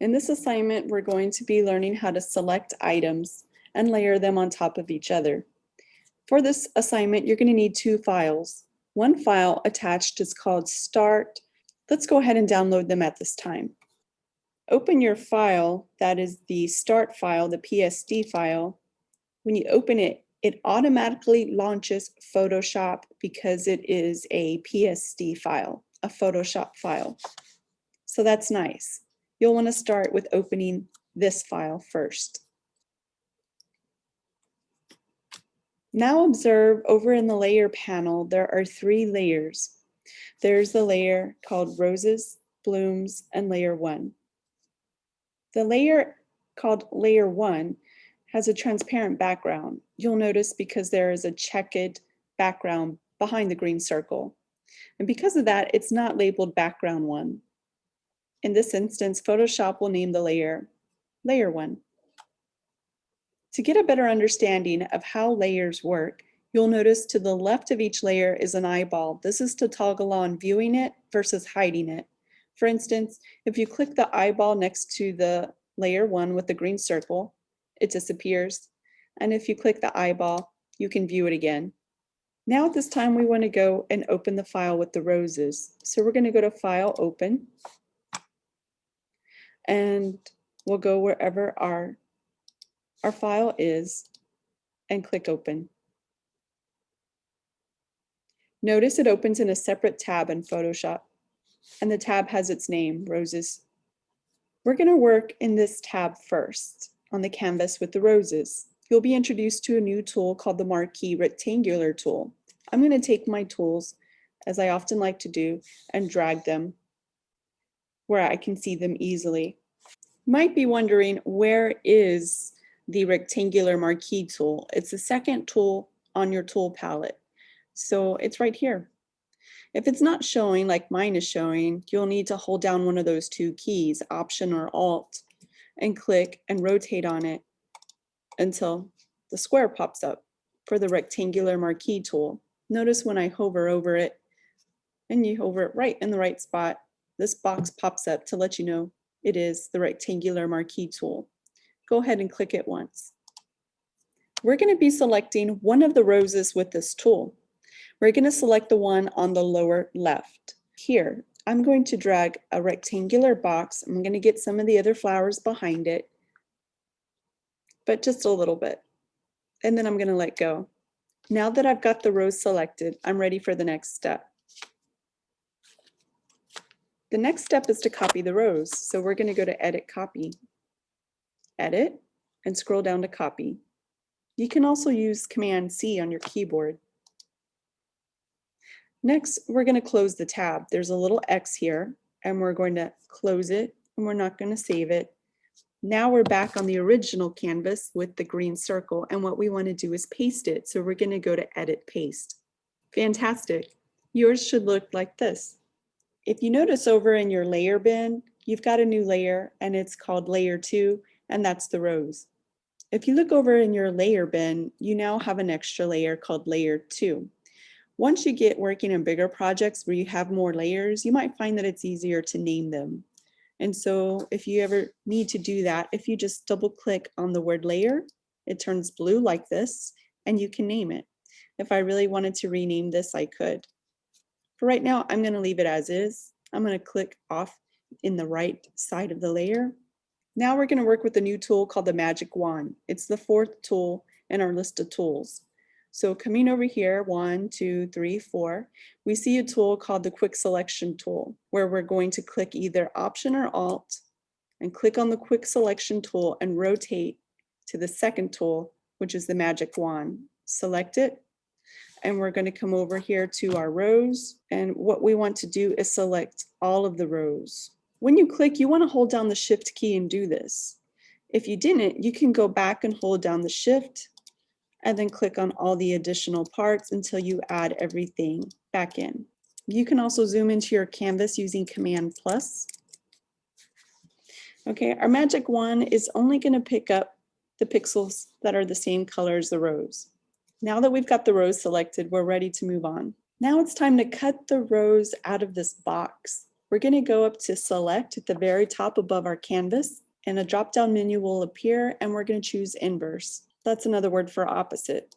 In this assignment, we're going to be learning how to select items and layer them on top of each other. For this assignment, you're going to need two files. One file attached is called Start. Let's go ahead and download them at this time. Open your file, that is the Start file, the PSD file. When you open it, it automatically launches Photoshop because it is a PSD file, a Photoshop file. So that's nice. You'll want to start with opening this file first. Now observe over in the layer panel, there are three layers. There's the layer called Roses, Blooms, and Layer 1. The layer called Layer 1 has a transparent background. You'll notice because there is a checkered background behind the green circle. And because of that, it's not labeled Background 1. In this instance, Photoshop will name the layer Layer 1. To get a better understanding of how layers work, you'll notice to the left of each layer is an eyeball. This is to toggle on viewing it versus hiding it. For instance, if you click the eyeball next to the Layer 1 with the green circle, it disappears. And if you click the eyeball, you can view it again. Now at this time, we want to go and open the file with the roses. So we're going to go to File, Open, and we'll go wherever our file is and click Open. Notice it opens in a separate tab in Photoshop, and the tab has its name, Roses. We're going to work in this tab first on the canvas with the roses. You'll be introduced to a new tool called the Marquee rectangular tool. I'm going to take my tools, as I often like to do, and drag them where I can see them easily. You might be wondering, where is the rectangular marquee tool? It's the second tool on your tool palette. So it's right here. If it's not showing like mine is showing, you'll need to hold down one of those two keys, Option or Alt, and click and rotate on it until the square pops up for the rectangular marquee tool. Notice when I hover over it and you hover it right in the right spot, this box pops up to let you know it is the rectangular marquee tool. Go ahead and click it once. We're going to be selecting one of the roses with this tool. We're going to select the one on the lower left. Here, I'm going to drag a rectangular box. I'm going to get some of the other flowers behind it, but just a little bit. And then I'm going to let go. Now that I've got the rose selected, I'm ready for the next step. The next step is to copy the rose. So we're going to go to Edit, Copy, Edit, and scroll down to Copy. You can also use Command C on your keyboard. Next, we're going to close the tab. There's a little X here, and we're going to close it, and we're not going to save it. Now we're back on the original canvas with the green circle, and what we want to do is paste it. So we're going to go to Edit, Paste. Fantastic. Yours should look like this. If you notice over in your layer bin, you've got a new layer, and it's called Layer 2, and that's the rose. If you look over in your layer bin, you now have an extra layer called Layer 2. Once you get working on bigger projects where you have more layers, you might find that it's easier to name them. And so if you ever need to do that, if you just double click on the word layer, it turns blue like this, and you can name it. If I really wanted to rename this, I could. For right now, I'm going to leave it as is. I'm going to click off in the right side of the layer. Now we're going to work with a new tool called the Magic Wand. It's the fourth tool in our list of tools. So coming over here, 1, 2, 3, 4, we see a tool called the Quick Selection tool, where we're going to click either Option or Alt and click on the Quick Selection tool and rotate to the second tool, which is the Magic Wand. Select it, and we're going to come over here to our rows, and what we want to do is select all of the rows. When you click, you want to hold down the Shift key and do this. If you didn't, you can go back and hold down the Shift and then click on all the additional parts until you add everything back in. You can also zoom into your canvas using Command+. Okay, our Magic Wand is only going to pick up the pixels that are the same color as the rose. Now that we've got the rose selected, we're ready to move on. Now it's time to cut the rose out of this box. we're going to go up to select at the very top above our canvas, and a drop-down menu will appear, and we're going to choose inverse. That's another word for opposite.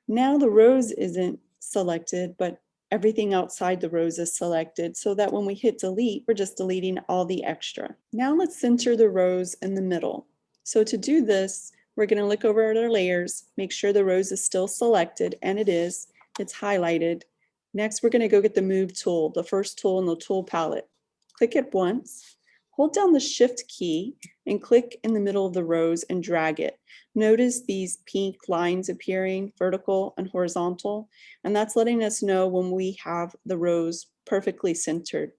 Now the rose isn't selected, but everything outside the rose is selected, so that when we hit delete, we're just deleting all the extra. Now let's center the rose in the middle. So to do this, we're going to look over at our layers, make sure the rose is still selected, and it is. It's highlighted. Next, we're going to go get the Move tool, the first tool in the tool palette. Click it once, hold down the Shift key, and click in the middle of the rose and drag it. Notice these pink lines appearing, vertical and horizontal, and that's letting us know when we have the rose perfectly centered.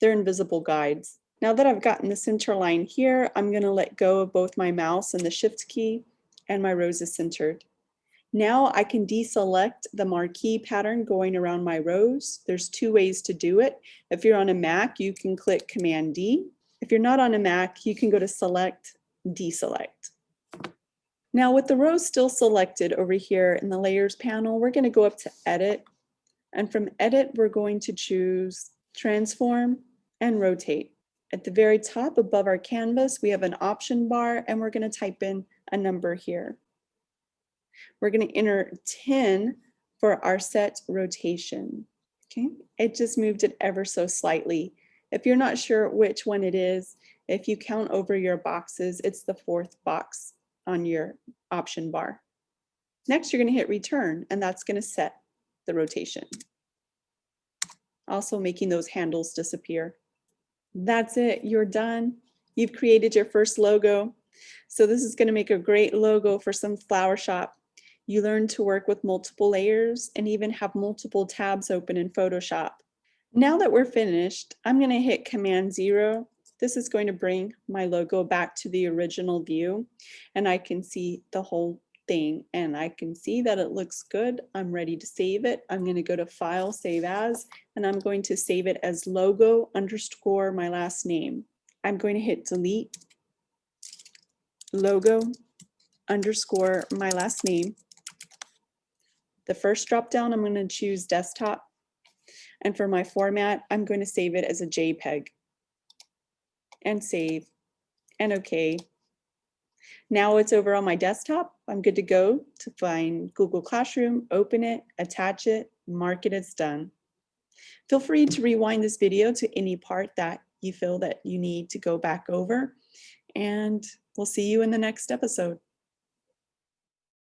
They're invisible guides. Now that I've gotten the center line here, I'm going to let go of both my mouse and the Shift key, and my rose is centered. Now I can deselect the marquee pattern going around my rose. There's two ways to do it. If you're on a Mac, you can click Command D. If you're not on a Mac, you can go to Select, Deselect. Now with the rose still selected over here in the Layers panel, we're going to go up to Edit. And from Edit, we're going to choose Transform and Rotate. At the very top above our canvas, we have an option bar, and we're going to type in a number here. We're going to enter 10 for our set rotation. Okay, it just moved it ever so slightly. If you're not sure which one it is, if you count over your boxes, it's the fourth box on your option bar. Next, you're going to hit return, and that's going to set the rotation. Also making those handles disappear. That's it, you're done. You've created your first logo. So this is going to make a great logo for some flower shop. You learn to work with multiple layers and even have multiple tabs open in Photoshop. Now that we're finished, I'm going to hit Command 0. This is going to bring my logo back to the original view, and I can see the whole thing, and I can see that it looks good. I'm ready to save it. I'm going to go to File, Save As, and I'm going to save it as logo _ my last name. I'm going to hit delete, logo _ my last name. The first drop down, I'm going to choose desktop. And for my format, I'm going to save it as a JPEG. And save, and OK. Now it's over on my desktop. I'm good to go to find Google Classroom, open it, attach it, mark it as done. Feel free to rewind this video to any part that you feel that you need to go back over, and we'll see you in the next episode.